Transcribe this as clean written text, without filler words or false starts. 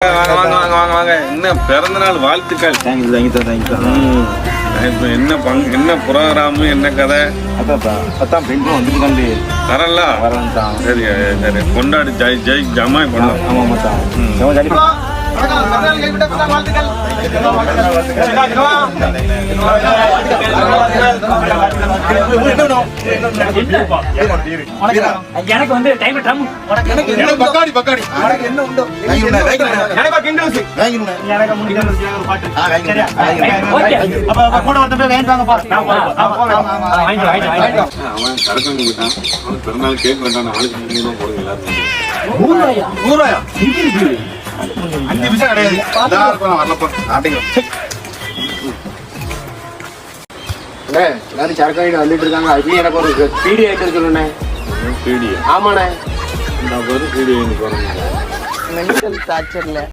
வாங்க என்ன பிறந்த நாள் வாழ்த்துக்கள். இப்போ என்ன புரோகிராமு என்ன கதை அதான் பெண்களும் வந்துட்டு கண்டு தரல வரேன்ட்டான். சரி சரி கொண்டாடி ஜெய் ஜமாய் பண்ணலாம். ஆமாம் மச்சான் எனக்கு வந்து டைம் ட்ரம் பக்காடி பக்காடி என்ன உண்டோ எனக்கு கிண்டல்ஸ் எனக்கு முடிஞ்சது பாட்டு சரியா ஓகே அப்ப கூட வந்து வேண்டாங்க பா வாங்க அவன் சரக்கு விட்டான். அவன் பிறநாள் கேக் வேண்டாம். நாளைக்கு நீங்களும் போடுங்க எல்லாரும். ஊராயா இருக்கு 5 நிமிஷம் கிடையாது. வரலப்பா நாட்டிங்க எல்லாரும் சரக்கு வாங்கிட்டு வந்துட்டு இருக்காங்க. அதுலயும் எனக்கு ஒரு பீடி ஆயிட்டு சொல்லுண்ணே. பீடியா? ஆமாண்ணே. நான் பீடி போறேன். மென்டல் டார்ச்சர்ல